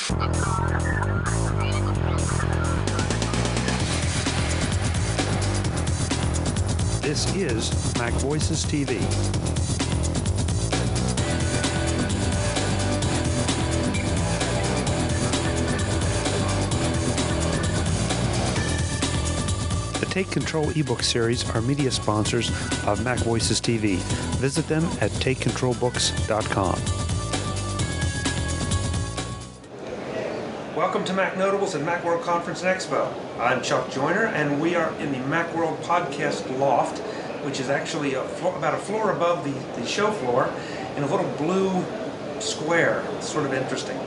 This is MacVoices TV. The Take Control ebook series are media sponsors of MacVoices TV. Visit them at takecontrolbooks.com. Welcome to MacNotables and Macworld Conference and Expo. I'm Chuck Joyner, and we are in the Macworld podcast loft, which is actually about a floor above the show floor in a little blue square. It's sort of interesting.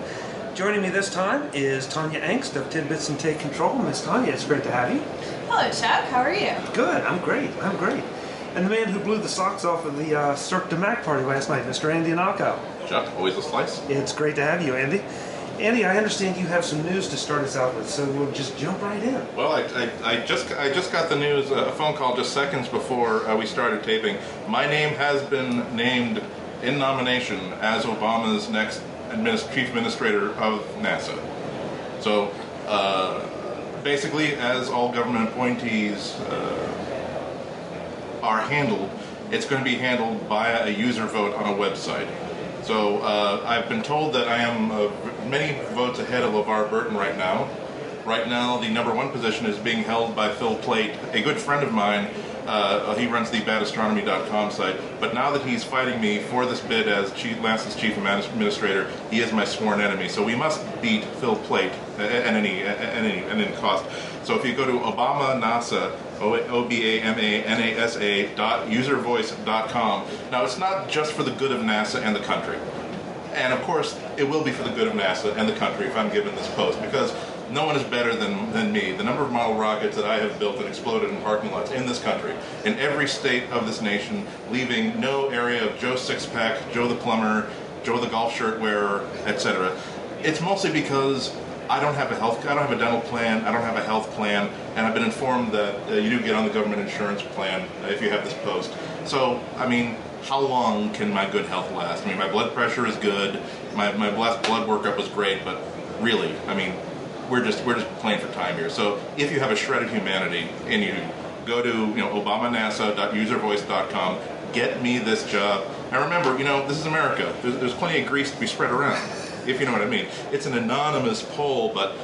Joining me this time is Tonya Engst of Tidbits and Take Control. Miss Tonya, it's great to have you. Hello, Chuck. How are you? Good. I'm great. And the man who blew the socks off of the Cirque du Mac party last night, Mr. Andy Ihnatko. Chuck, always a slice. It's great to have you, Andy. Andy, I understand you have some news to start us out with, so we'll just jump right in. Well, I just got the news, a phone call just seconds before we started taping. My name has been named in nomination as Obama's next chief administrator of NASA. So, basically, as all government appointees are handled, it's going to be handled via a user vote on a website. So I've been told that I am many votes ahead of LeVar Burton right now. Right now, the number one position is being held by Phil Plait, a good friend of mine. He runs the badastronomy.com site. But now that he's fighting me for this bid as NASA's chief administrator, he is my sworn enemy. So we must beat Phil Plait at any cost. So if you go to ObamaNASA, OBAMANASA.uservoice.com. Now, it's not just for the good of NASA and the country. And, of course, it will be for the good of NASA and the country if I'm given this post, because no one is better than me. The number of model rockets that I have built and exploded in parking lots in this country, in every state of this nation, leaving no area of Joe Sixpack, Joe the plumber, Joe the golf shirt wearer, etc. It's mostly because I don't have a dental plan, I don't have a health plan, and I've been informed that you do get on the government insurance plan if you have this post. So, I mean, how long can my good health last? I mean, my blood pressure is good, my last blood workup was great, but really, I mean, we're just playing for time here. So, if you have a shred of humanity in you, go to obamanasa.uservoice.com, get me this job. And remember, this is America. There's plenty of grease to be spread around, if you know what I mean. It's an anonymous poll, but,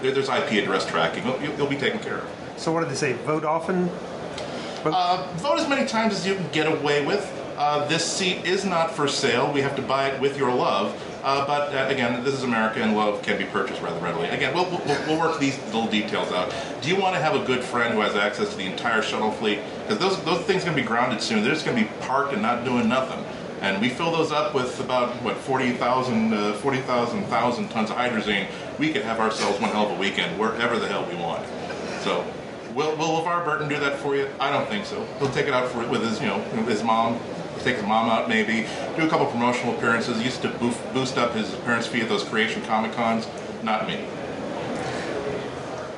there's IP address tracking. You'll be taken care of. So what did they say? Vote often? Vote as many times as you can get away with. This seat is not for sale. We have to buy it with your love. But again, this is America, and love can be purchased rather readily. Again, we'll work these little details out. Do you want to have a good friend who has access to the entire shuttle fleet? Because those things are going to be grounded soon. They're just going to be parked and not doing nothing. And we fill those up with about 40,000 tons of hydrazine. We could have ourselves one hell of a weekend wherever the hell we want. So, will LeVar Burton do that for you? I don't think so. He'll take it out with his mom. Take his mom out, maybe do a couple promotional appearances. He used to boost up his appearance fee at those Creation Comic Cons. Not me.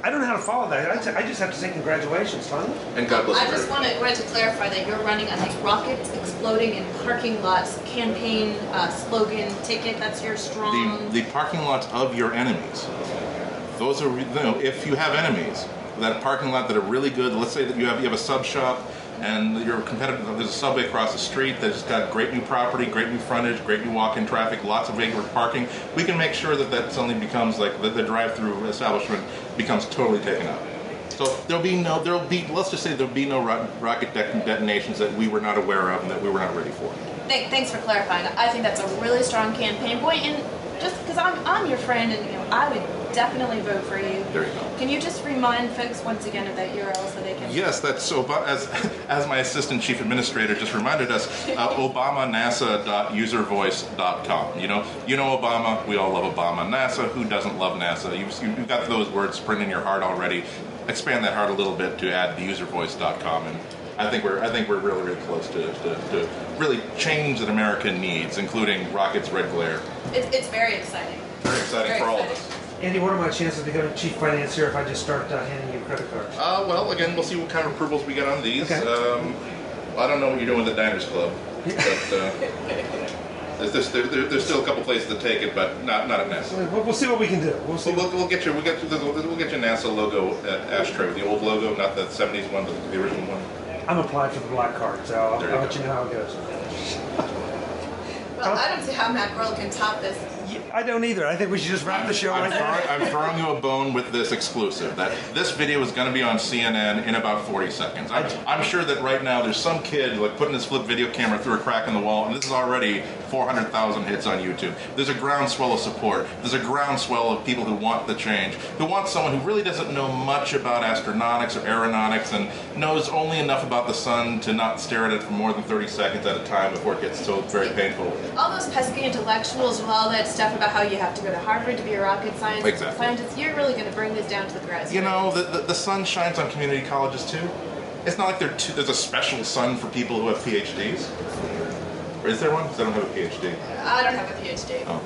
I don't know how to follow that. I just have to say congratulations, Tonya. And God bless I America. just wanted to clarify that you're running, I think, rockets exploding in parking lots, campaign slogan, ticket. That's your strong. The parking lots of your enemies. Those are, if you have enemies, that parking lot that are really good. Let's say that you have a sub shop. And your competitor, there's a Subway across the street that's got great new property, great new frontage, great new walk-in traffic, lots of regular parking. We can make sure that suddenly becomes like the drive-through establishment becomes totally taken up. So let's just say there'll be no rocket detonations that we were not aware of and that we were not ready for. Thanks for clarifying. I think that's a really strong campaign point, and just because I'm your friend, and I would definitely vote for you. There you go. Can you just remind folks once again of that URL so they can? Yes, that's so. As my assistant chief administrator just reminded us, ObamaNASA.uservoice.com. You know Obama. We all love Obama. NASA. Who doesn't love NASA? You've got those words printed in your heart already. Expand that heart a little bit to add theuservoice.com, and I think we're really, really close to really change that America needs, including rockets, red glare. It's very exciting. Very exciting for all of us. Andy, what are my chances of becoming chief financier if I just start handing you credit cards? Well, again, we'll see what kind of approvals we get on these. Okay. I don't know what you're doing with the Diners Club, but There's still a couple places to take it, but not at NASA. We'll see what we can do. We'll see. We'll get you a NASA logo ashtray, the old logo, not the '70s one, the original one. I'm applied for the black card, so I'll let you know how it goes. Well, I don't see how Macworld can top this. Yeah, I don't either. I think we should just wrap the show right there. I'm throwing you a bone with this exclusive. That this video is going to be on CNN in about 40 seconds. I'm sure that right now there's some kid like putting his flip video camera through a crack in the wall, and this is already 400,000 hits on YouTube. There's a groundswell of support. There's a groundswell of people who want the change, who want someone who really doesn't know much about astronautics or aeronautics and knows only enough about the sun to not stare at it for more than 30 seconds at a time before it gets so very painful. All those pesky intellectuals with all that stuff about how you have to go to Harvard to be a rocket scientist, you're really going to bring this down to the grass. You know, the sun shines on community colleges too. It's not like there's a special sun for people who have PhDs. Or is there one? Because I don't have a PhD. I don't have a PhD. Oh.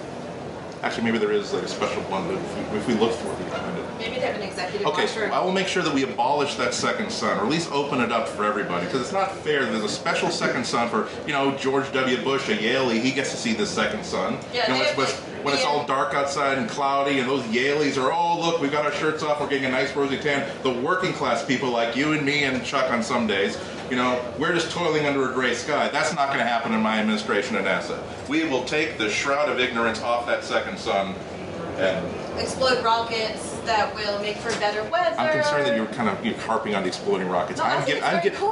Actually, maybe there is like a special one, but if we look for it, we can find it. Maybe they have an executive Okay, offer. I will make sure that we abolish that second sun, or at least open it up for everybody, because it's not fair. There's a special second sun for, George W. Bush, a Yaley. He gets to see this second sun. Yeah, when it's all dark outside and cloudy, and those Yaleys are, oh, look, we've got our shirts off, we're getting a nice rosy tan. The working class people like you and me and Chuck on some days, we're just toiling under a gray sky. That's not going to happen in my administration at NASA. We will take the shroud of ignorance off that second sun and explode rockets that will make for better weather. I'm concerned that you're harping on the exploding rockets. No,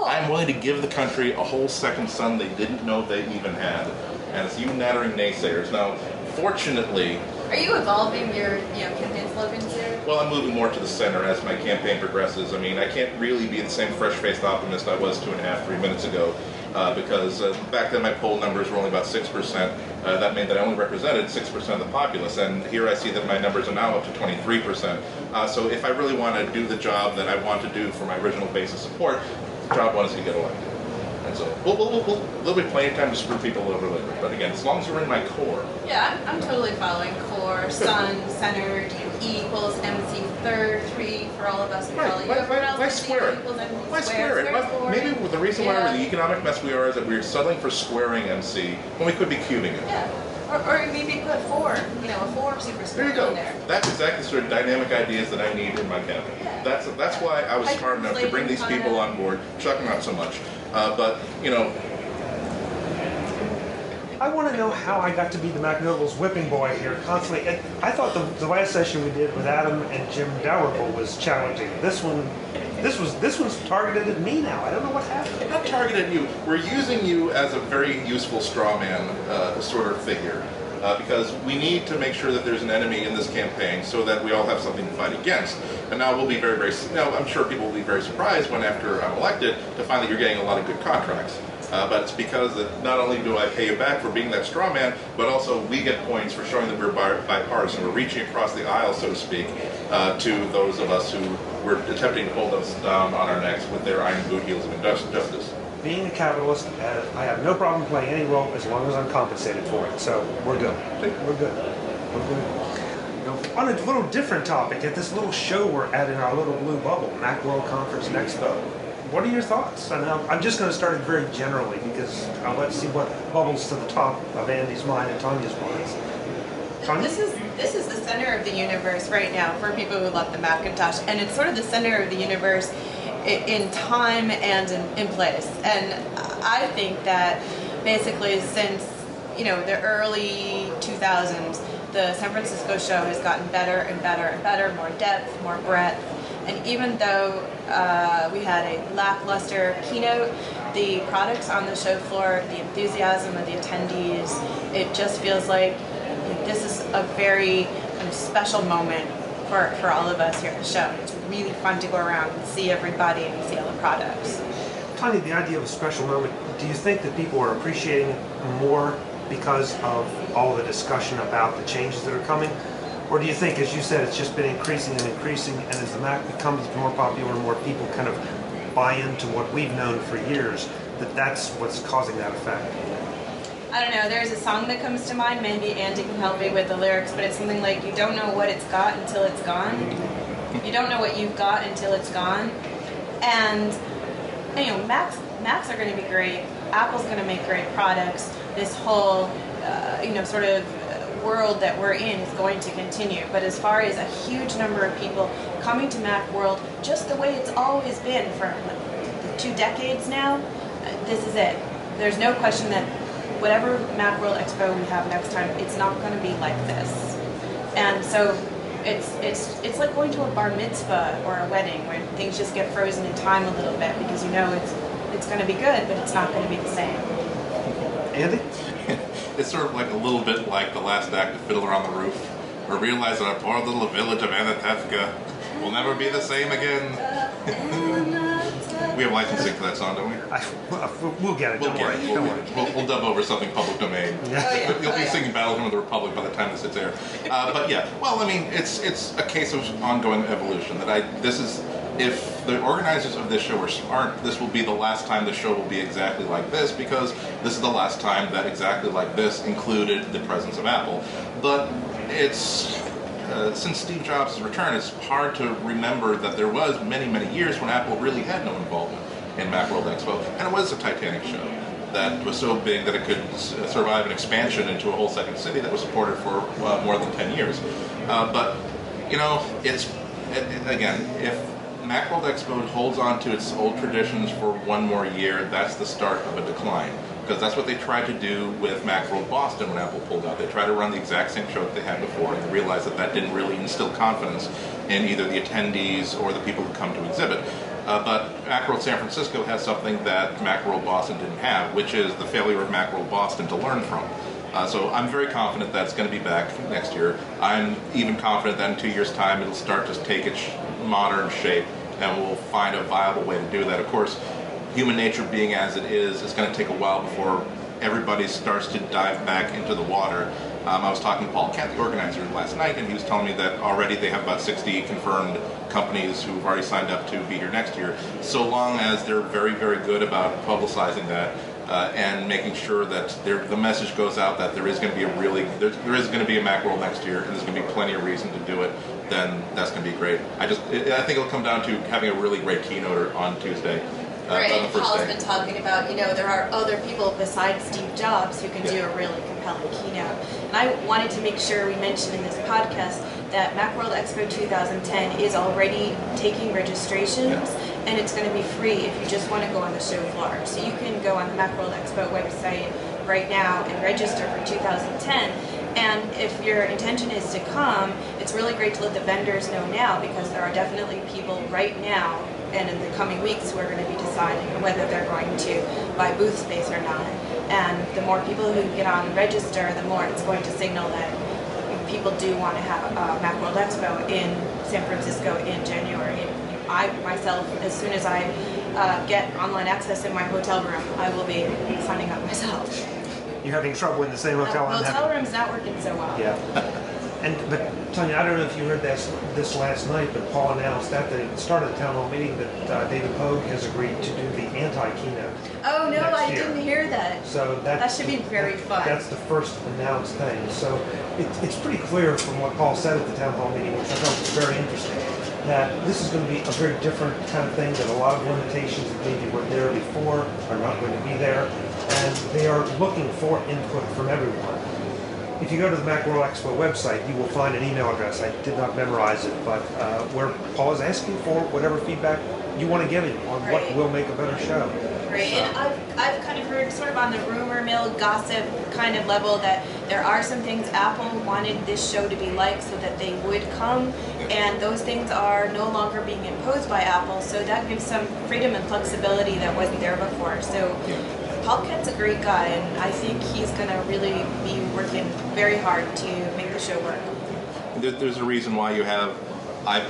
I'm willing to give the country a whole second sun they didn't know they even had. And it's you nattering naysayers. Now, fortunately... Are you evolving your campaign slogans here? Well, I'm moving more to the center as my campaign progresses. I mean, I can't really be the same fresh-faced optimist I was 3 minutes ago. Because back then my poll numbers were only about 6%. That meant that I only represented 6% of the populace, and here I see that my numbers are now up to 23%. So if I really want to do the job that I want to do for my original base of support, job one is to get elected. And so there'll be plenty of time to screw people over later. But again, as long as you're in my core. Yeah, I'm totally following core, sun, centered, E equals MC third, 3 for all of us. Why square it? Why square it? Maybe the reason why we're the economic mess we are is that we're settling for squaring MC when we could be cubing it. Yeah. Or maybe put 4, a 4 superscript there you go. in there. That's exactly the sort of dynamic ideas that I need in my cabinet. Yeah. That's why I was smart enough to bring these people on board. Chuck, not so much. But I want to know how I got to be the MacNotables whipping boy here constantly. I thought the last session we did with Adam and Jim Dalrymple was challenging. This one's targeted at me now. I don't know what happened. Not targeted at you. We're using you as a very useful straw man sort of figure. Because we need to make sure that there's an enemy in this campaign so that we all have something to fight against. And now we'll be very, I'm sure people will be very surprised when after I'm elected to find that you're getting a lot of good contracts. But it's because that not only do I pay you back for being that straw man, but also we get points for showing that we're bipartisan. We're reaching across the aisle, so to speak, to those of us who were attempting to hold us down on our necks with their iron boot heels of injustice. Being a capitalist, I have no problem playing any role as long as I'm compensated for it. So we're good. We're good. On a little different topic, at this little show we're at in our little blue bubble, Macworld Conference and Expo. What are your thoughts? And I'm just going to start it very generally because let's see what bubbles to the top of Andy's mind and Tonya's minds. Tonya? This is the center of the universe right now for people who love the Macintosh, and it's sort of the center of the universe in time and in place. And I think that basically since the early 2000s, the San Francisco show has gotten better and better and better, more depth, more breadth. And even though we had a lackluster keynote, the products on the show floor, the enthusiasm of the attendees, it just feels like this is a very special moment for all of us here at the show. It's really fun to go around and see everybody and see all the products. Tonya, the idea of a special moment, do you think that people are appreciating it more because of all the discussion about the changes that are coming? Or do you think, as you said, it's just been increasing and increasing, and as the Mac becomes more popular and more people kind of buy into what we've known for years, that's what's causing that effect? I don't know, there's a song that comes to mind, maybe Andy can help me with the lyrics, but it's something like, you don't know what it's got until it's gone. You don't know what you've got until it's gone. And, Macs are going to be great. Apple's going to make great products. This whole sort of world that we're in is going to continue. But as far as a huge number of people coming to Macworld, just the way it's always been for 2 decades now, this is it. There's no question that whatever Macworld Expo we have next time, it's not going to be like this. And so it's like going to a bar mitzvah or a wedding where things just get frozen in time a little bit because it's going to be good, but it's not going to be the same. Andy? It's sort of like a little bit like the last act of Fiddler on the Roof, where we realize that our poor little village of Ihnatko will never be the same again. We have licensing for that song, don't we? We'll get it. Don't worry. We'll dub over something public domain. You'll be singing Battle of the Republic by the time this hits air. But yeah, well, I mean, it's a case of ongoing evolution. If the organizers of this show are smart, this will be the last time the show will be exactly like this, because this is the last time that exactly like this included the presence of Apple. But since Steve Jobs' return, it's hard to remember that there was many, many years when Apple really had no involvement in Macworld Expo, and it was a Titanic show that was so big that it could survive an expansion into a whole second city that was supported for more than 10 years. But, again, if Macworld Expo holds on to its old traditions for one more year, that's the start of a decline. Because that's what they tried to do with Macworld Boston when Apple pulled out. They tried to run the exact same show that they had before, and they realized that didn't really instill confidence in either the attendees or the people who come to exhibit. But Macworld San Francisco has something that Macworld Boston didn't have, which is the failure of Macworld Boston to learn from. So I'm very confident that it's going to be back next year. I'm even confident that in 2 years' time it'll start to take its modern shape, and we'll find a viable way to do that. Of course, human nature being as it is, it's going to take a while before everybody starts to dive back into the water. I was talking to Paul Kent, the organizer, last night, and he was telling me that already they have about 60 confirmed companies who've already signed up to be here next year, so long as they're very, very good about publicizing that and making sure that the message goes out that there is going to be a Macworld next year, and there's going to be plenty of reason to do it. Then that's going to be great. I think it'll come down to having a really great keynote on Tuesday. Right, on the first Paul's day. been talking about, there are other people besides Steve Jobs who can do a really compelling keynote. And I wanted to make sure we mentioned in this podcast that Macworld Expo 2010 is already taking registrations, and it's going to be free if you just want to go on the show floor. So you can go on the Macworld Expo website right now and register for 2010. And if your intention is to come, it's really great to let the vendors know now, because there are definitely people right now and in the coming weeks who are going to be deciding whether they're going to buy booth space or not. And the more people who get on and register, the more it's going to signal that people do want to have Macworld Expo in San Francisco in January. I myself, as soon as I get online access in my hotel room, I will be signing up myself. You're having trouble in the same hotel. The hotel room's not working so well. Yeah. But Tonya, I don't know if you heard this last night, but Paul announced at the start of the town hall meeting that David Pogue has agreed to do the anti-keynote. Oh no, I year. didn't hear that. So that should be very fun. That's the first announced thing. So it's pretty clear from what Paul said at the town hall meeting, which I thought was very interesting, that this is going to be a very different kind of thing, that a lot of limitations that maybe were there before are not going to be there, and they are looking for input from everyone. If you go to the Macworld Expo website, you will find an email address. I did not memorize it, but where Paul is asking for whatever feedback you want to give him on what will make a better show. Right, and I've kind of heard sort of on the rumor mill gossip kind of level that there are some things Apple wanted this show to be like so that they would come, and those things are no longer being imposed by Apple, so that gives some freedom and flexibility that wasn't there before. So Paul Kent's a great guy, and I think he's going to really be working very hard to make the show work. There's a reason why you have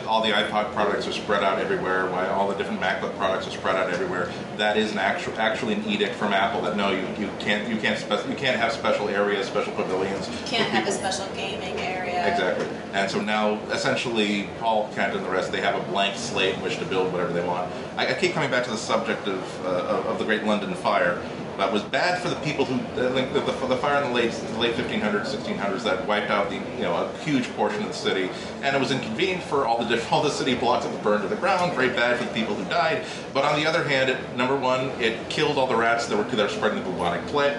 all the iPod products are spread out everywhere, why all the different MacBook products are spread out everywhere. That is actually an edict from Apple that no, you can't have special areas, special pavilions. You can't have a special gaming area. Exactly. And so now, essentially, Paul Kent and the rest, they have a blank slate in which to build whatever they want. I keep coming back to the subject of the Great London Fire. But it was bad for the people who, like the fire in the late 1500s, 1600s that wiped out a huge portion of the city, and it was inconvenient for all the city blocks that were burned to the ground. Very bad for the people who died. But on the other hand, number one, it killed all the rats that were spreading the bubonic plague,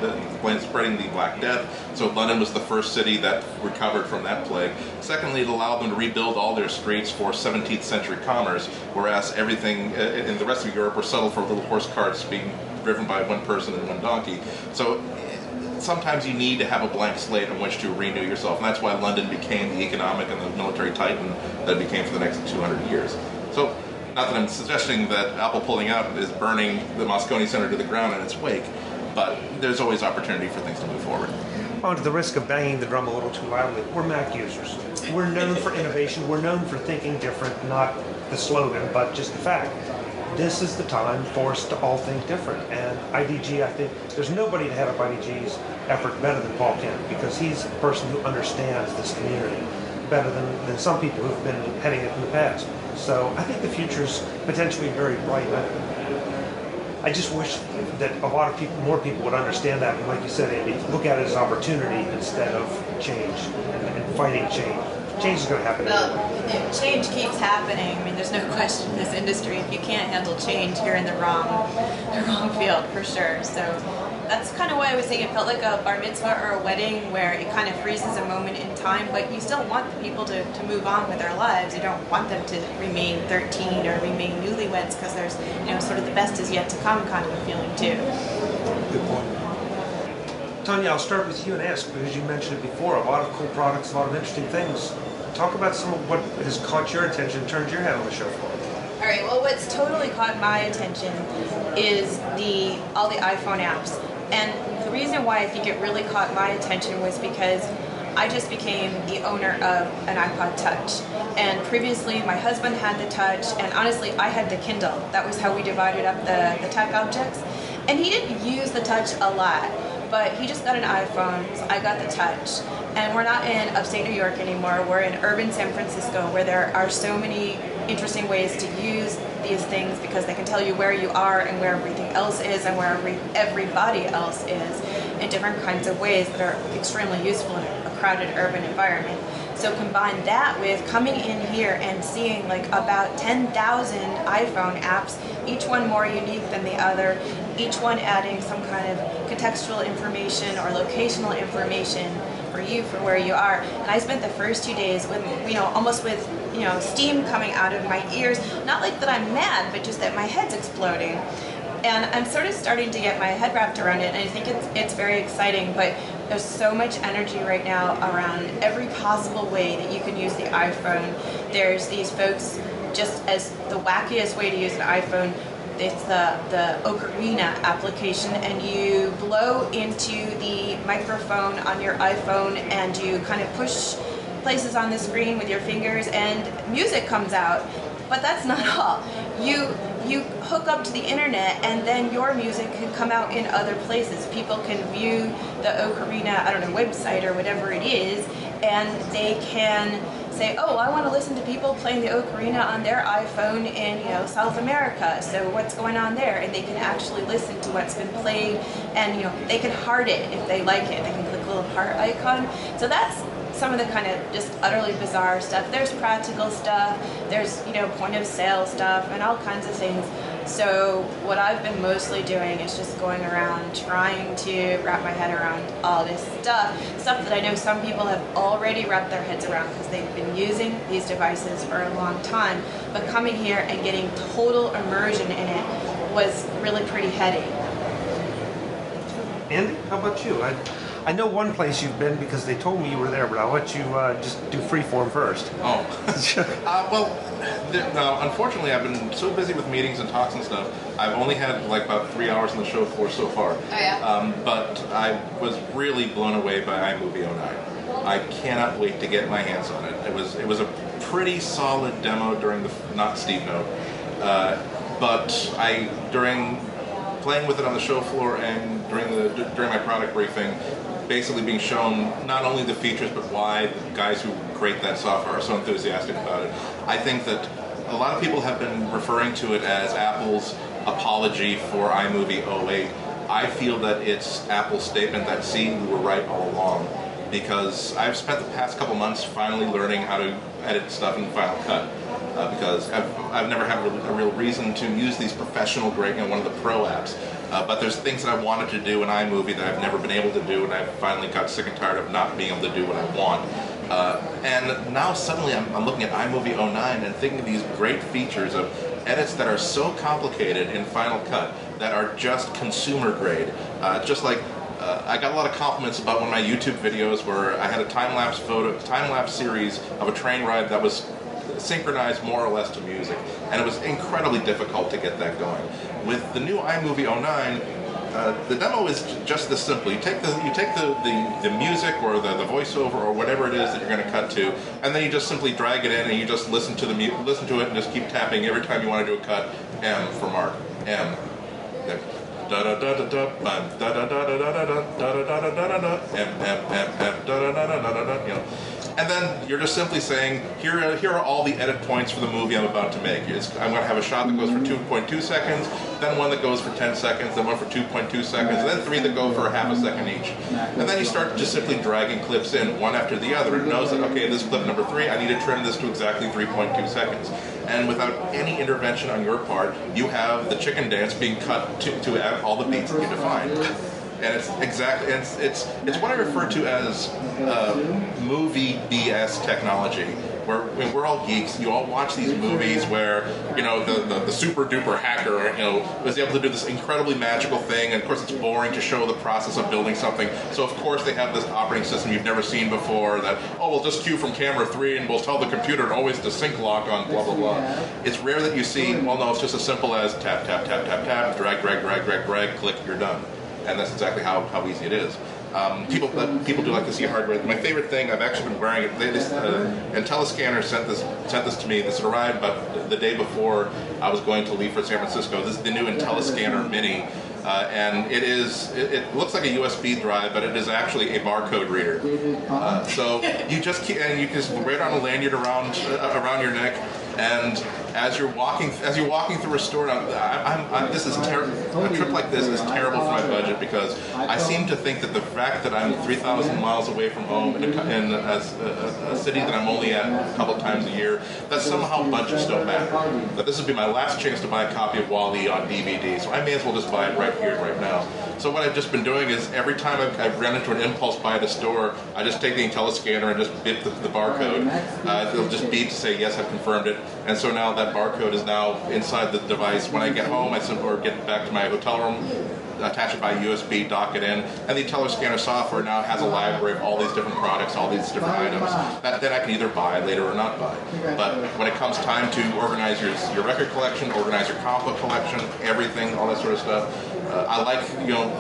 spreading the Black Death. So London was the first city that recovered from that plague. Secondly, it allowed them to rebuild all their streets for 17th century commerce, whereas everything in the rest of Europe were settled for little horse carts being driven by one person and one donkey. So sometimes you need to have a blank slate on which to renew yourself, and that's why London became the economic and the military titan that it became for the next 200 years. So, not that I'm suggesting that Apple pulling out is burning the Moscone Center to the ground in its wake, but there's always opportunity for things to move forward. On to the risk of banging the drum a little too loudly, we're Mac users. We're known for innovation. We're known for thinking different, not the slogan, but just the fact. This is the time for us to all think different. And IDG, I think, there's nobody to head up IDG's effort better than Paul Kent, because he's the person who understands this community better than some people who've been heading it in the past. So I think the future's potentially very bright. I just wish that more people would understand that, and like you said, Andy, look at it as opportunity instead of change and fighting change. Change is going to happen. Well, change keeps happening. I mean, there's no question in this industry. If you can't handle change, you're in the wrong field for sure. So that's kind of why I was saying it felt like a bar mitzvah or a wedding, where it kind of freezes a moment in time, but you still want the people to move on with their lives. You don't want them to remain 13 or remain newlyweds, because there's sort of the best is yet to come kind of a feeling too. Good point. Tonya, I'll start with you and ask, because you mentioned it before, a lot of cool products, a lot of interesting things. Talk about some of what has caught your attention, turned your head on the show floor. All right, well, what's totally caught my attention is all the iPhone apps. And the reason why I think it really caught my attention was because I just became the owner of an iPod Touch. And previously, my husband had the Touch, and honestly, I had the Kindle. That was how we divided up the tech objects. And he didn't use the Touch a lot, but he just got an iPhone, so I got the Touch. And we're not in upstate New York anymore. We're in urban San Francisco, where there are so many interesting ways to use these things, because they can tell you where you are and where everything else is and where everybody else is in different kinds of ways that are extremely useful in a crowded urban environment. So combine that with coming in here and seeing like about 10,000 iPhone apps, each one more unique than the other, each one adding some kind of contextual information or locational information for you, for where you are. And I spent the first 2 days with, almost with, steam coming out of my ears. Not like that I'm mad, but just that my head's exploding. And I'm sort of starting to get my head wrapped around it, and I think it's very exciting, but there's so much energy right now around every possible way that you can use the iPhone. There's these folks, just as the wackiest way to use an iPhone, it's the Ocarina application, and you blow into the microphone on your iPhone and you kind of push places on the screen with your fingers and music comes out. But that's not all. You hook up to the internet, and then your music can come out in other places. People can view the Ocarina, website or whatever it is, and they can say, oh, I want to listen to people playing the Ocarina on their iPhone in, South America. So what's going on there? And they can actually listen to what's been played, and they can heart it if they like it. They can click a little heart icon. So that's some of the kind of just utterly bizarre stuff. There's practical stuff, there's, point of sale stuff, and all kinds of things. So what I've been mostly doing is just going around trying to wrap my head around all this stuff that I know some people have already wrapped their heads around because they've been using these devices for a long time. But coming here and getting total immersion in it was really pretty heady. Andy, how about you? I know one place you've been because they told me you were there, but I'll let you just do freeform first. Oh. Unfortunately, I've been so busy with meetings and talks and stuff, I've only had like about 3 hours on the show floor so far. Oh, yeah? But I was really blown away by iMovie 09. I cannot wait to get my hands on it. It was a pretty solid demo during the, not Steve Note, but during playing with it on the show floor and during my product briefing, basically being shown not only the features but why the guys who create that software are so enthusiastic about it. I think that a lot of people have been referring to it as Apple's apology for iMovie 08, I feel that it's Apple's statement that, see, we were right all along. Because I've spent the past couple months finally learning how to edit stuff in Final Cut. Because I've never had a real reason to use these professional grade, one of the pro apps. But there's things that I wanted to do in iMovie that I've never been able to do, and I finally got sick and tired of not being able to do what I want. And now suddenly I'm looking at iMovie 09 and thinking of these great features of edits that are so complicated in Final Cut that are just consumer grade. Just like I got a lot of compliments about one of my YouTube videos where I had a time-lapse series of a train ride that was synchronized more or less to music, and it was incredibly difficult to get that going. With the new iMovie 09, the demo is just this simple. You take the music or the voiceover or whatever it is that you're going to cut to, and then you just simply drag it in and you just listen to it and just keep tapping every time you want to do a cut. M for Mark. M. Da da da da da da da da da da da da da da da da M da da da da da da. You know. And then you're just simply saying, here are all the edit points for the movie I'm about to make. I'm going to have a shot that goes for 2.2 seconds, then one that goes for 10 seconds, then one for 2.2 seconds, and then three that go for half a second each. And then you start just simply dragging clips in, one after the other. It knows that, okay, this clip number 3, I need to trim this to exactly 3.2 seconds. And without any intervention on your part, you have the chicken dance being cut to add all the beats that you defined. And it's what I refer to as movie BS technology, where we're all geeks. You all watch these movies where the super duper hacker was able to do this incredibly magical thing, and of course it's boring to show the process of building something. So of course they have this operating system you've never seen before that we'll just cue from camera 3 and we'll tell the computer always to sync lock on blah blah blah. It's rare that you see no, it's just as simple as tap tap tap tap tap, drag drag drag drag drag, click, you're done. And that's exactly how easy it is. People do like to see hardware. My favorite thing, I've actually been wearing it. IntelliScanner sent this to me. This arrived about the day before I was going to leave for San Francisco. This is the new IntelliScanner Mini. And it looks like a USB drive, but it is actually a barcode reader. So you just wear it on a lanyard around your neck, and as you're walking through a store, this is terrible. A trip like this is terrible for my budget because I seem to think that the fact that I'm 3,000 miles away from home in a city that I'm only at a couple times a year, that somehow budgets don't matter. That this would be my last chance to buy a copy of WALL-E on DVD, so I may as well just buy it right here, right now. So what I've just been doing is every time I've run into an impulse buy at a store, I just take the IntelliScanner and just bip the barcode. It'll just beep to say, yes, I've confirmed it. And so now that barcode is now inside the device. When I get home, or get back to my hotel room, attach it by USB, dock it in, and the IntelliScanner software now has a library of all these different products, all these different items that then I can either buy later or not buy. But when it comes time to organize your record collection, organize your comic book collection, everything, all that sort of stuff, I like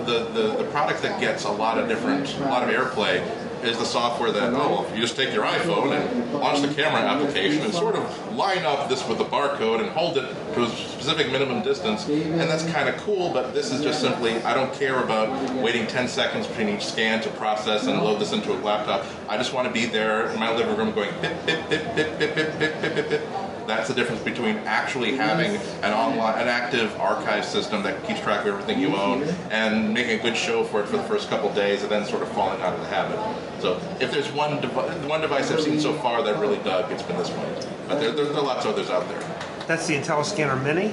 the product that gets a lot of airplay is the software that, if you just take your iPhone and launch the camera application and sort of line up this with the barcode and hold it to a specific minimum distance, and that's kind of cool, but this is just simply, I don't care about waiting 10 seconds between each scan to process and load this into a laptop. I just want to be there in my living room going bip, bip, bip, bip, bip, bip, bip, bip, bip, bip. That's the difference between actually having an active archive system that keeps track of everything you own and making a good show for it for the first couple days and then sort of falling out of the habit. So if there's one device I've seen so far that I really dug, it's been this one. But there are lots of others out there. That's the IntelliScanner Mini?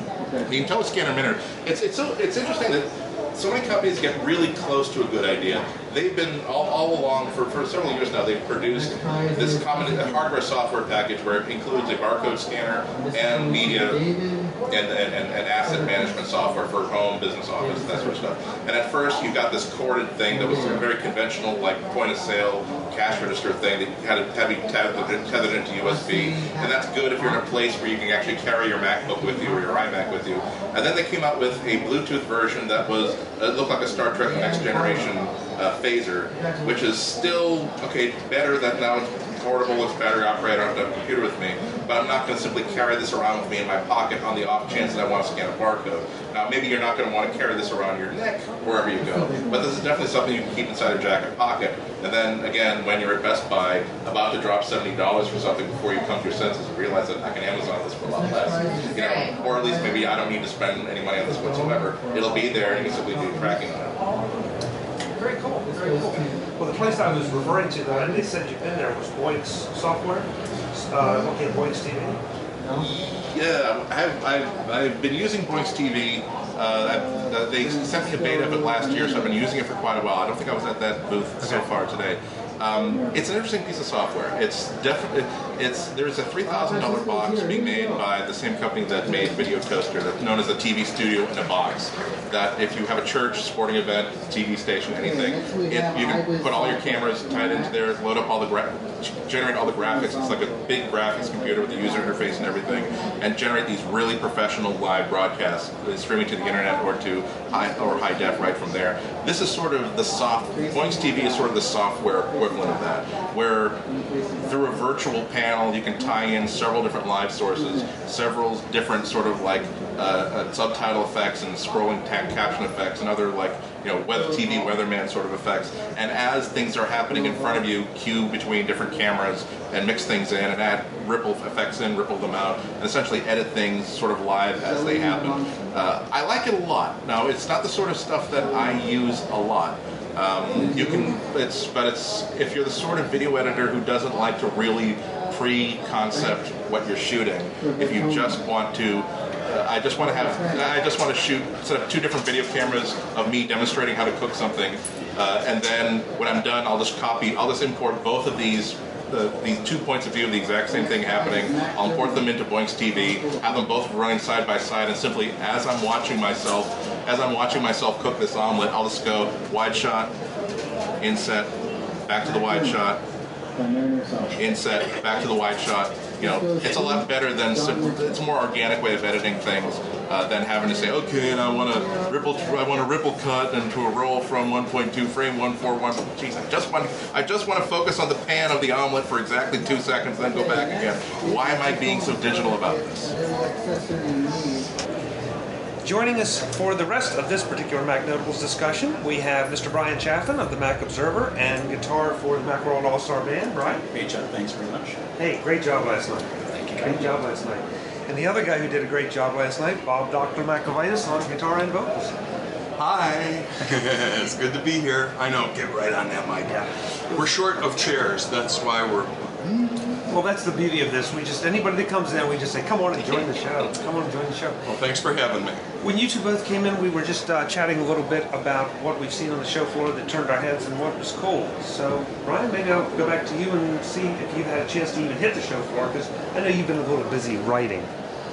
The IntelliScanner Mini. It's interesting that so many companies get really close to a good idea. They've been all along for several years now. They've produced this common hardware software package where it includes a barcode scanner and media and asset management software for home, business, office, that sort of stuff. And at first, you got this corded thing that was very conventional, like point of sale cash register thing that you had to be tethered into USB. And that's good if you're in a place where you can actually carry your MacBook with you or your iMac with you. And then they came out with a Bluetooth version that looked like a Star Trek Next Generation phaser, which is still better that now it's portable, it's battery operated, I don't have a computer with me, but I'm not going to simply carry this around with me in my pocket on the off chance that I want to scan a barcode. Now maybe you're not going to want to carry this around your neck wherever you go, but this is definitely something you can keep inside your jacket pocket, and then again when you're at Best Buy about to drop $70 for something before you come to your senses and realize that I can Amazon this for a lot less, or at least maybe I don't need to spend any money on this whatsoever. It'll be there and you can simply do tracking on it. Very cool. Very cool. Well, the place I was referring to that they said you've been there was Boynk's software. Looking at Boynk's TV. Yeah, I've been using Boynk's TV. They sent me a beta of it last year, so I've been using it for quite a while. I don't think I was at that booth so far today. It's an interesting piece of software. It's definitely there's a $3,000 box being made by the same company that made Video Toaster, that's known as a TV studio in a box. That if you have a church, sporting event, TV station, anything, you can put all your cameras tied into there, load up all the generate all the graphics. It's like a big graphics computer with the user interface and everything, and generate these really professional live broadcasts, streaming to the internet or to high def right from there. This is sort of Boynk's TV is sort of the software equivalent of that, where through a virtual panel you can tie in several different live sources, several different sort of like subtitle effects and scrolling caption effects and other like TV weatherman sort of effects. And as things are happening in front of you, cue between different cameras and mix things in and add ripple effects in, ripple them out, and essentially edit things sort of live as they happen. I like it a lot. Now, it's not the sort of stuff that I use a lot. If you're the sort of video editor who doesn't like to really pre-concept what you're shooting, if you just want to I just want to set up 2 different video cameras of me demonstrating how to cook something, and then when I'm done, I'll just import both of these 2 points of view of the exact same thing happening. I'll import them into Boynk's TV, have them both running side by side, and simply as I'm watching myself cook this omelet, I'll just go wide shot, inset, back to the wide shot, inset, back to the wide shot. It's a lot better it's a more organic way of editing things than having to say, okay, and I want to ripple cut into a roll from 1.2 frame 141. Jeez, I just want to focus on the pan of the omelet for exactly 2 seconds, then go back again. Why am I being so digital about this? Joining us for the rest of this particular MacNotables discussion, we have Mr. Bryan Chaffin of the Mac Observer and guitar for the Macworld All-Star Band. Brian? Hey, Chuck. Thanks very much. Hey, great job last night. Thank you. Great job last night. And the other guy who did a great job last night, Bob Dr. MacVoices on guitar and vocals. Hi. It's good to be here. I know, get right on that mic. Yeah. We're short of chairs. That's why we're... Well, that's the beauty of this. Anybody that comes in, we just say, come on and join the show. Come on and join the show. Well, thanks for having me. When you two both came in, we were just chatting a little bit about what we've seen on the show floor that turned our heads and what was cool. So, Brian, maybe I'll go back to you and see if you've had a chance to even hit the show floor, because I know you've been a little busy writing.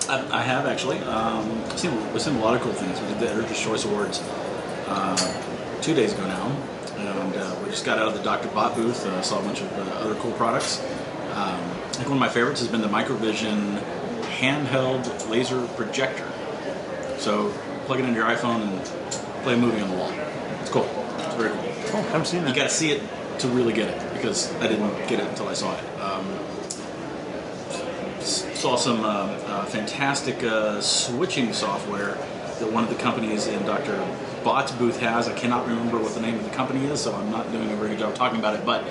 I have, actually. We've seen a lot of cool things. We did the Editor's Choice Awards 2 days ago now, and we just got out of the Dr. Bot booth, saw a bunch of other cool products. I think one of my favorites has been the Microvision handheld laser projector. So plug it into your iPhone and play a movie on the wall. It's cool. It's very cool. Oh, I haven't seen that. You got to see it to really get it, because I didn't get it until I saw it. Saw some fantastic switching software that one of the companies in Dr. Bot's booth has. I cannot remember what the name of the company is, so I'm not doing a very good job talking about it, but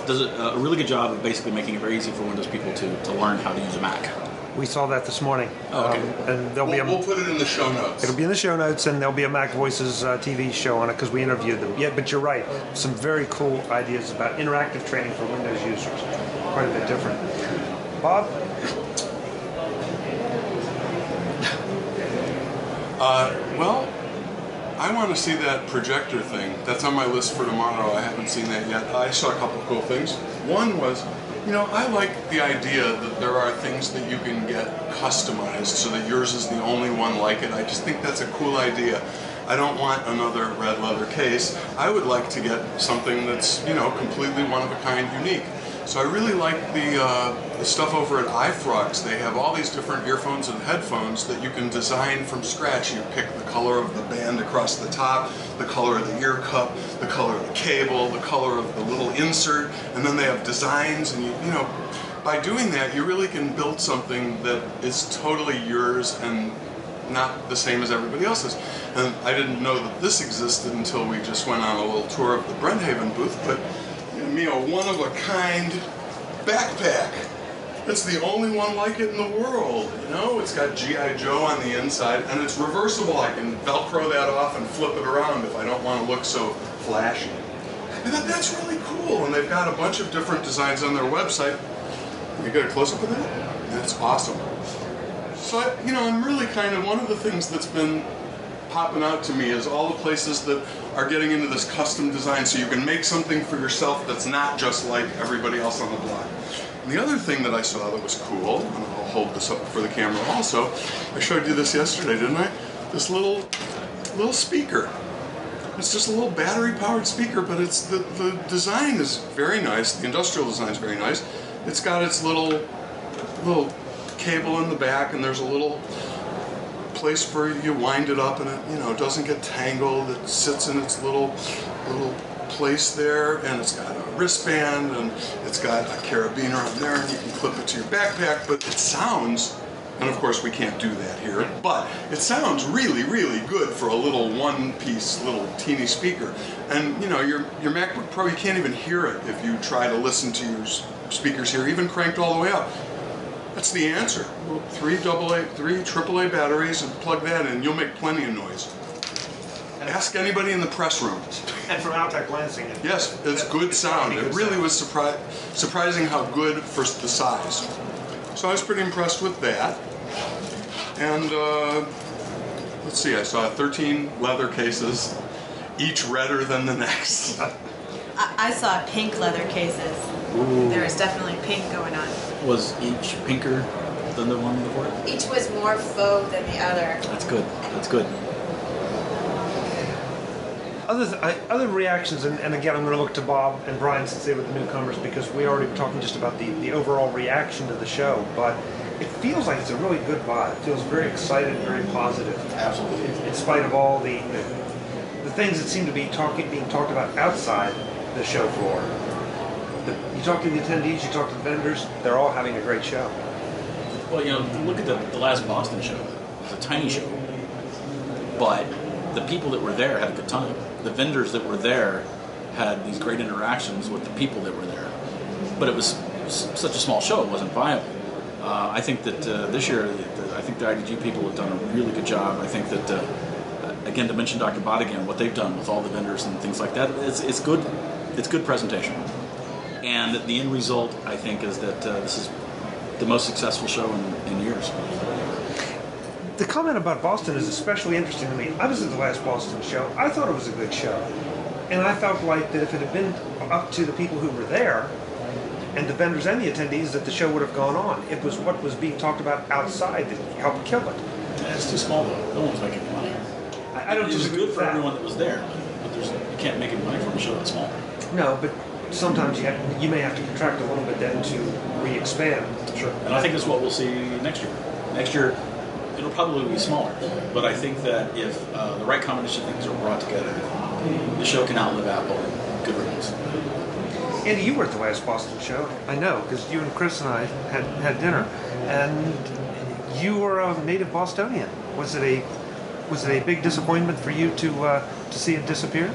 does a really good job of basically making it very easy for Windows people to learn how to use a Mac. We saw that this morning. Oh, okay. And We'll put it in the show notes. It'll be in the show notes, and there'll be a MacVoices TV show on it because we interviewed them. Yeah, but you're right. Some very cool ideas about interactive training for Windows users. Quite a bit different. Bob? Well, I want to see that projector thing. That's on my list for tomorrow. I haven't seen that yet. I saw a couple of cool things. One was, I like the idea that there are things that you can get customized so that yours is the only one like it. I just think that's a cool idea. I don't want another red leather case. I would like to get something that's, completely one of a kind, unique. So I really like the stuff over at iFrogs. They have all these different earphones and headphones that you can design from scratch. You pick the color of the band across the top, the color of the ear cup, the color of the cable, the color of the little insert, and then they have designs. And by doing that, you really can build something that is totally yours and not the same as everybody else's. And I didn't know that this existed until we just went on a little tour of the Brenthaven booth, but a one-of-a-kind backpack. It's the only one like it in the world. You know, it's got G.I. Joe on the inside, and it's reversible. I can Velcro that off and flip it around if I don't want to look so flashy. I thought that's really cool, and they've got a bunch of different designs on their website. You get a close-up of that? That's awesome. So, I'm really kind of, one of the things that's been popping out to me is all the places that are getting into this custom design so you can make something for yourself that's not just like everybody else on the block. And the other thing that I saw that was cool, and I'll hold this up for the camera also, I showed you this yesterday, didn't I? This little speaker. It's just a little battery-powered speaker, but the design is very nice. The industrial design is very nice. It's got its little cable in the back, and there's a little place where you wind it up, and it doesn't get tangled. It sits in its little place there, and it's got a wristband, and it's got a carabiner on there, and you can clip it to your backpack. But it sounds, and of course we can't do that here, but it sounds really, really good for a little one-piece, little teeny speaker. And your MacBook Pro, you can't even hear it if you try to listen to your speakers here, even cranked all the way up. That's the answer. 3 AAA batteries, and plug that in. You'll make plenty of noise. Ask anybody in the press room. And from outside glancing, yes, it's good sound. It really was surprising how good for the size. So I was pretty impressed with that. And let's see, I saw 13 leather cases, each redder than the next. I saw pink leather cases. Ooh. There was definitely pink going on. Was each pinker than the one before? Each was more faux than the other. That's good. That's good. Other reactions, and again, I'm going to look to Bob and Bryan since they were the newcomers, because we already were talking just about the overall reaction to the show, but it feels like it's a really good vibe. It feels very excited, very positive. Absolutely. In spite of all the things that seem to be being talked about outside the show floor. You talk to the attendees, you talk to the vendors, they're all having a great show. Well, look at the last Boston show. It was a tiny show, but the people that were there had a good time. The vendors that were there had these great interactions with the people that were there. But it was such a small show, it wasn't viable. I think that this year, I think the IDG people have done a really good job. I think that, again, to mention Dr. Bott again, what they've done with all the vendors and things like that, it's good. It's good presentation. And the end result, I think, is that this is the most successful show in years. The comment about Boston is especially interesting to me. I was at the last Boston show. I thought it was a good show. And I felt like that if it had been up to the people who were there, and the vendors and the attendees, that the show would have gone on. It was what was being talked about outside that helped kill it. Yeah, it's too small, though. No one's making money. I don't It was disagree good with for that. everyone that was there, but you can't make any money from a show that's small. No, but sometimes you may have to contract a little bit then to re-expand. Sure. And I think that's what we'll see next year. Next year, it'll probably be smaller. But I think that if the right combination of things are brought together, the show can outlive Apple in good riddance. Andy, you were at the last Boston show. I know, because you and Chris and I had dinner, and you were a native Bostonian. Was it a big disappointment for you to see it disappear?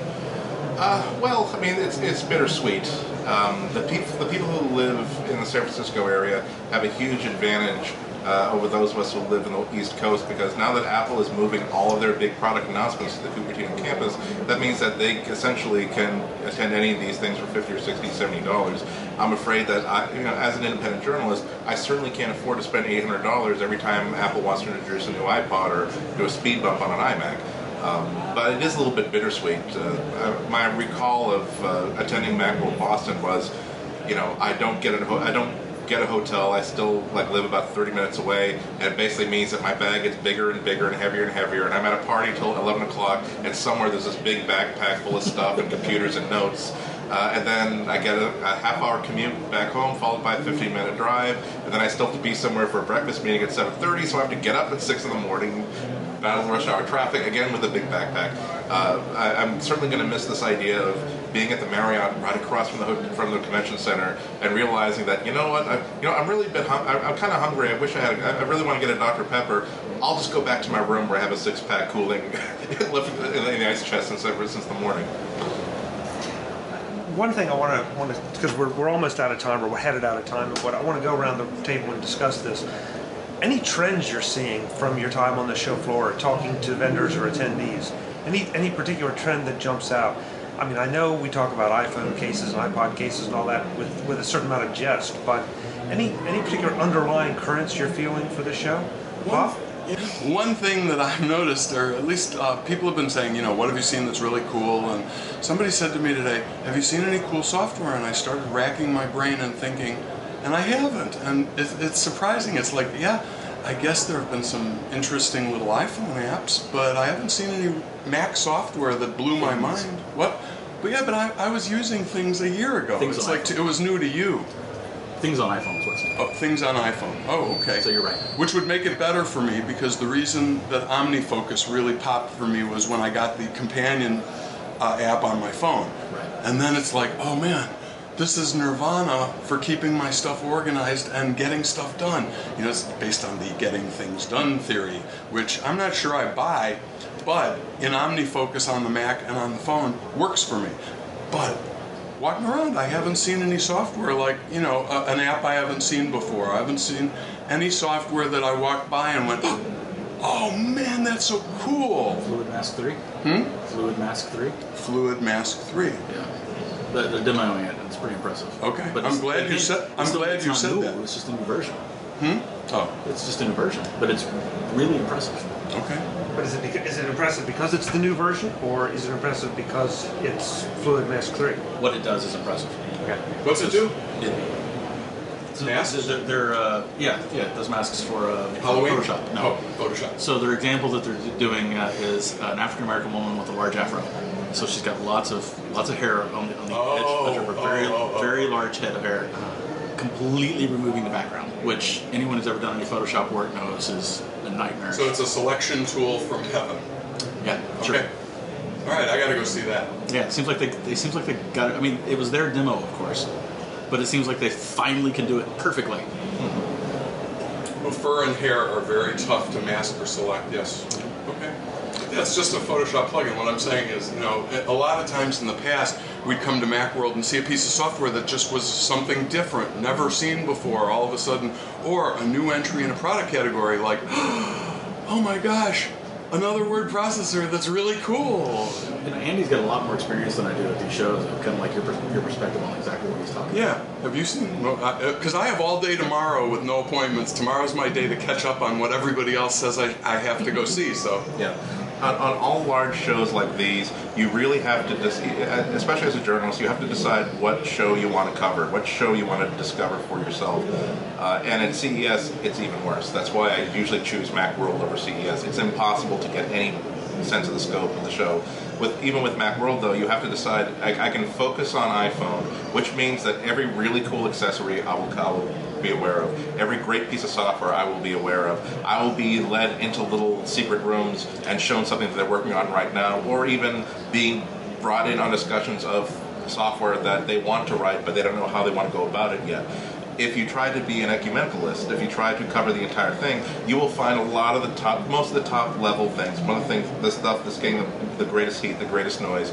Well, I mean, it's bittersweet. The people who live in the San Francisco area have a huge advantage over those of us who live in the East Coast, because now that Apple is moving all of their big product announcements to the Cupertino campus, that means that they essentially can attend any of these things for $50 or $60, $70. I'm afraid that as an independent journalist, I certainly can't afford to spend $800 every time Apple wants to introduce a new iPod or do a speed bump on an iMac. But it is a little bit bittersweet. My recall of attending Macworld Boston was, I don't get a hotel. I still live about 30 minutes away, and it basically means that my bag gets bigger and bigger and heavier, and I'm at a party till 11 o'clock, and somewhere there's this big backpack full of stuff and computers and notes. And then I get a half-hour commute back home, followed by a 15-minute drive, and then I still have to be somewhere for a breakfast meeting at 7:30, so I have to get up at 6 in the morning, battle rush hour traffic, again with a big backpack. I'm certainly going to miss this idea of being at the Marriott right across from the convention center and realizing that, I'm really I'm kind of hungry. I really want to get a Dr. Pepper. I'll just go back to my room where I have a 6-pack cooling in the ice chest since the morning. one thing I want to, because we're almost out of time, or we're headed out of time, but I want to go around the table and discuss this. Any trends you're seeing from your time on the show floor, talking to vendors or attendees? Any particular trend that jumps out? I mean, I know we talk about iPhone cases and iPod cases and all that with a certain amount of jest, but any particular underlying currents you're feeling for the show? Bob? One thing that I've noticed, or at least people have been saying, what have you seen that's really cool? And somebody said to me today, have you seen any cool software? And I started racking my brain and thinking, and I haven't. And it's surprising. It's like, yeah, I guess there have been some interesting little iPhone apps, but I haven't seen any Mac software that blew my mind. What? But yeah, but I was using things a year ago. It's like it was new to you. Things on iPhone is what's Oh, things on iPhone. Oh, okay. So you're right. Which would make it better for me, because the reason that OmniFocus really popped for me was when I got the companion app on my phone. Right. And then it's like, oh man, this is nirvana for keeping my stuff organized and getting stuff done. It's based on the getting things done theory, which I'm not sure I buy, but in OmniFocus on the Mac and on the phone works for me. But walking around, I haven't seen any software like, an app I haven't seen before. I haven't seen any software that I walked by and went, oh man, that's so cool. Fluid Mask 3? Fluid Mask 3? Fluid Mask 3. Yeah. They're demoing it, and it's pretty impressive. Okay. But I'm glad you said that. It's just a new version. Oh. It's just a new version, but it's really impressive. Okay. But is it impressive because it's the new version, or is it impressive because it's Fluid Mask 3? What it does is impressive. Okay. What's it do? Masks? They're it does masks for Halloween? Photoshop. No. Oh, Photoshop. So their example that they're doing is an African American woman with a large afro. So she's got lots of hair on the edge of her very large head of hair, completely removing the background, which anyone who's ever done any Photoshop work knows is a nightmare. So it's a selection tool from heaven. Yeah, sure. Okay. All right, I got to go see that. Yeah, it seems like they got it. I mean, it was their demo, of course, but it seems like they finally can do it perfectly. Well, fur and hair are very tough to mask or select. Yes. Okay. That's just a Photoshop plugin. What I'm saying is, a lot of times in the past, we'd come to Macworld and see a piece of software that just was something different, never seen before, all of a sudden, or a new entry in a product category, like, oh my gosh, another word processor that's really cool. Andy's got a lot more experience than I do at these shows. Kind of like your perspective on exactly what he's talking about. Yeah. Have you seen? Because I have all day tomorrow with no appointments. Tomorrow's my day to catch up on what everybody else says I have to go see. So Yeah. On all large shows like these, you really have to, especially as a journalist, you have to decide what show you want to cover, what show you want to discover for yourself. And at CES, it's even worse. That's why I usually choose Macworld over CES. It's impossible to get any sense of the scope of the show. Even with Macworld, though, you have to decide, I can focus on iPhone, which means that every really cool accessory I will be aware of. Every great piece of software I will be aware of. I will be led into little secret rooms and shown something that they're working on right now, or even being brought in on discussions of software that they want to write, but they don't know how they want to go about it yet. If you try to be an ecumenicalist, if you try to cover the entire thing, you will find most of the top level things. One of the things, the stuff that's getting the greatest heat, the greatest noise,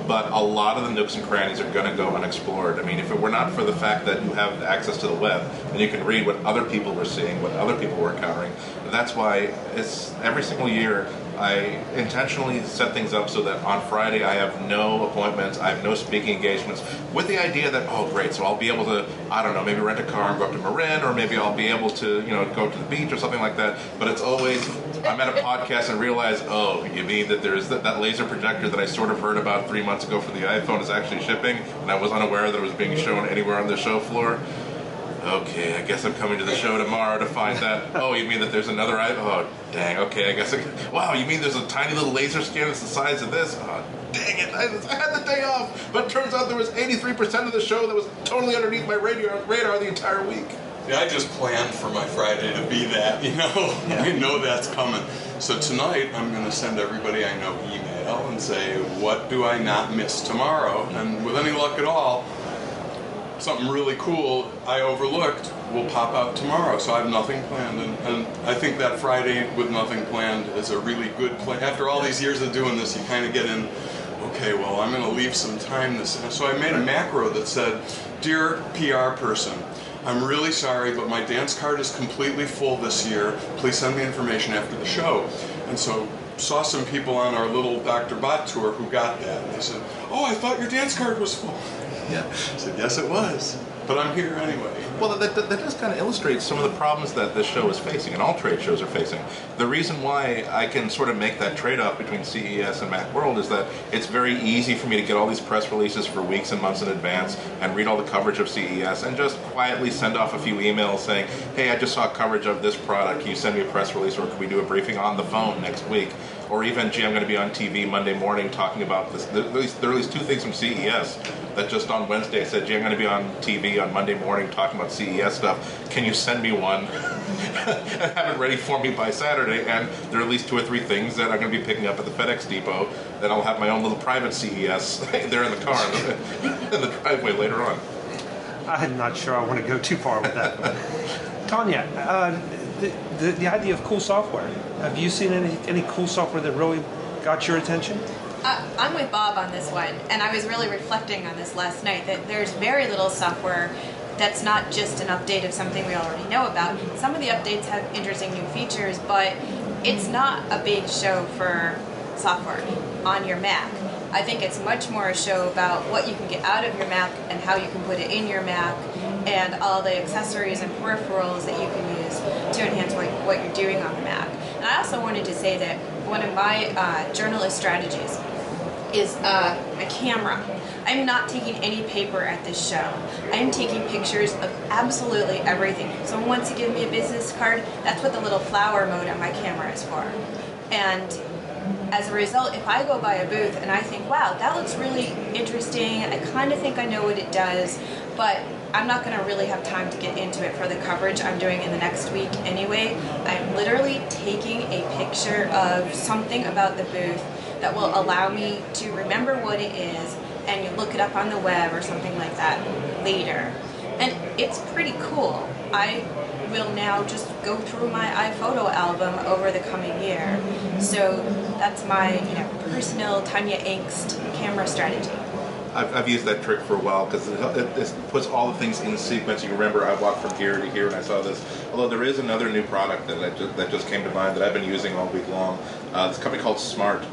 but a lot of the nooks and crannies are going to go unexplored. I mean, if it were not for the fact that you have access to the web and you can read what other people were seeing, what other people were encountering, that's why it's every single year I intentionally set things up so that on Friday I have no appointments, I have no speaking engagements, with the idea that, oh great, so I'll be able to, I don't know, maybe rent a car and go up to Marin, or maybe I'll be able to, go to the beach or something like that. But it's always, I'm at a podcast and realize, oh, you mean that there's that laser projector that I sort of heard about 3 months ago for the iPhone is actually shipping, and I was unaware that it was being shown anywhere on the show floor. Okay, I guess I'm coming to the show tomorrow to find that. Oh, you mean that there's another iPhone? Oh, dang, okay, I guess wow, you mean there's a tiny little laser scanner that's the size of this? Oh, dang it, I had the day off. But it turns out there was 83% of the show that was totally underneath my radar the entire week. Yeah, I just planned for my Friday to be that, Yeah. I know that's coming. So tonight, I'm going to send everybody I know email and say, what do I not miss tomorrow? And with any luck at all, something really cool I overlooked will pop out tomorrow. So I have nothing planned. And I think that Friday with nothing planned is a really good plan. After all these years of doing this, you kind of get in, okay, well, I'm going to leave some time this. So I made a macro that said, "Dear PR person, I'm really sorry, but my dance card is completely full this year. Please send me information after the show." And so saw some people on our little Dr. Bot tour who got that. And they said, "Oh, I thought your dance card was full." Yeah. I said, "Yes, it was. But I'm here anyway." Well, that does kind of illustrate some of the problems that this show is facing, and all trade shows are facing. The reason why I can sort of make that trade-off between CES and Macworld is that it's very easy for me to get all these press releases for weeks and months in advance and read all the coverage of CES and just quietly send off a few emails saying, "Hey, I just saw coverage of this product. Can you send me a press release, or can we do a briefing on the phone next week?" Or even, "Gee, I'm going to be on TV Monday morning talking about this." There are at least two things from CES that just on Wednesday I said, "Gee, I'm going to be on TV on Monday morning talking about CES stuff. Can you send me one?" and have it ready for me by Saturday. And there are at least 2 or 3 things that I'm going to be picking up at the FedEx depot that I'll have my own little private CES there in the car in the driveway later on. I'm not sure I want to go too far with that. Tonya, the idea of cool software. Have you seen any cool software that really got your attention? I'm with Bob on this one, and I was really reflecting on this last night, that there's very little software that's not just an update of something we already know about. Some of the updates have interesting new features, but it's not a big show for software on your Mac. I think it's much more a show about what you can get out of your Mac and how you can put it in your Mac, and all the accessories and peripherals that you can use to enhance what you're doing on the Mac. And I also wanted to say that one of my journalist strategies is a camera. I'm not taking any paper at this show. I'm taking pictures of absolutely everything. Someone wants to give me a business card, that's what the little flower mode on my camera is for. And as a result, if I go by a booth and I think, wow, that looks really interesting, I kind of think I know what it does, but I'm not going to really have time to get into it for the coverage I'm doing in the next week anyway, I'm literally taking a picture of something about the booth that will allow me to remember what it is, and you look it up on the web or something like that later. And it's pretty cool. I will now just go through my iPhoto album over the coming year. So that's my personal Tonya Engst camera strategy. I've used that trick for a while because it puts all the things in sequence. You remember, I walked from here to here and I saw this. Although there is another new product that just came to mind that I've been using all week long. This company called Smart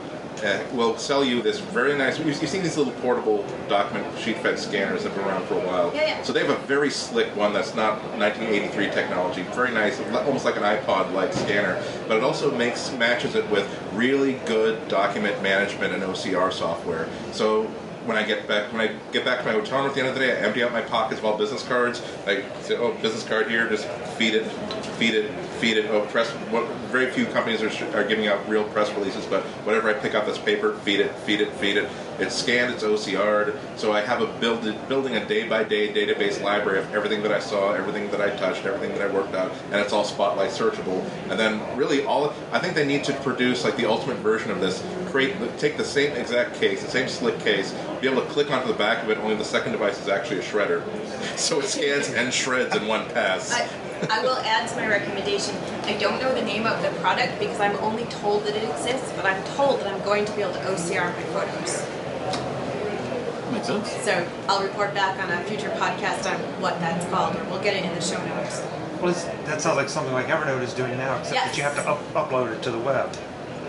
will sell you this very nice. You've seen these little portable document sheet-fed scanners that have been around for a while. Yeah. So they have a very slick one that's not 1983 technology. Very nice, almost like an iPod-like scanner. But it also matches it with really good document management and OCR software. So when I get back to my hotel room at the end of the day, I empty out my pockets of all business cards. I say, "Oh, business card here, just feed it. Oh, very few companies are giving out real press releases, but whatever I pick up that's paper, feed it. It's scanned, it's OCR'd, so I have building a day-by-day database library of everything that I saw, everything that I touched, everything that I worked on, and it's all Spotlight searchable. And then really I think they need to produce like the ultimate version of this. Take the same exact case, the same slick case, be able to click onto the back of it, only the second device is actually a shredder. So it scans and shreds in one pass. I will add to my recommendation. I don't know the name of the product because I'm only told that it exists, but I'm told that I'm going to be able to OCR my photos. Makes sense. So I'll report back on a future podcast on what that's called, or we'll get it in the show notes. Well, that sounds like something like Evernote is doing now, except that you have to upload it to the web.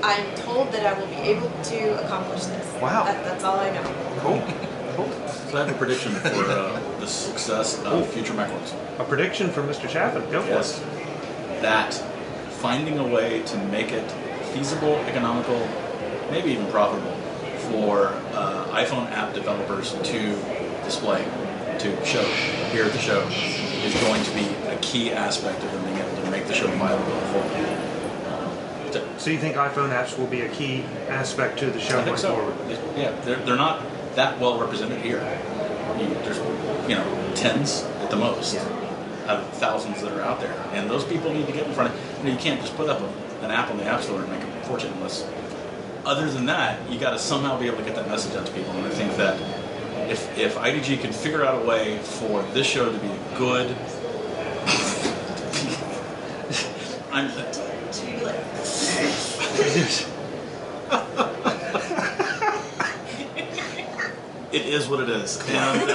I'm told that I will be able to accomplish this. Wow. That's all I know. Cool. So I have a prediction for the success of future Macworlds. A prediction from Mr. Chaffin. Go for Yes. That finding a way to make it feasible, economical, maybe even profitable for iPhone app developers to display, to show here at the show, is going to be a key aspect of them being able to make the show viable going forward. So you think iPhone apps will be a key aspect to the show I think going so. forward? Yeah, they're not that well represented here. There's tens at the most out of thousands that are out there, and those people need to get in front of. You can't just put up an app on the App Store and make a fortune unless. Other than that, you got to somehow be able to get that message out to people, and I think that if IDG can figure out a way for this show to be a good. It is what it is. And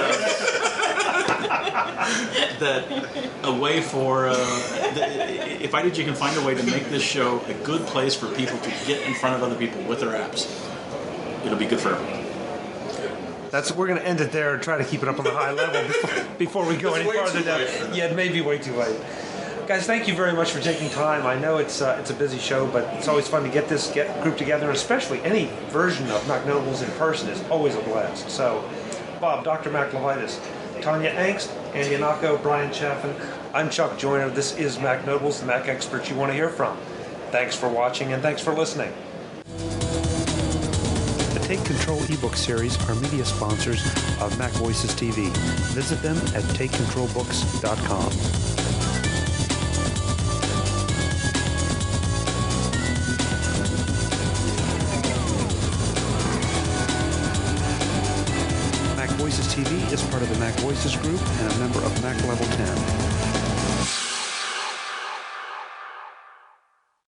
that a way for, if I did, you can find a way to make this show a good place for people to get in front of other people with their apps. It'll be good for everyone. We're going to end it there and try to keep it up on the high level before we go any farther down. Yeah, it may be way too late. Guys, thank you very much for taking time. I know it's a busy show, but it's always fun to get group together, and especially any version of MacNotables in person is always a blast. So, Bob, Dr. Mac LeVitus, Tonya Engst, and Ihnatko, Bryan Chaffin. I'm Chuck Joyner. This is MacNotables, the Mac experts you want to hear from. Thanks for watching, and thanks for listening. The Take Control ebook series are media sponsors of MacVoices TV. Visit them at takecontrolbooks.com. MacVoices TV is part of the MacVoices group and a member of Mac Level 10.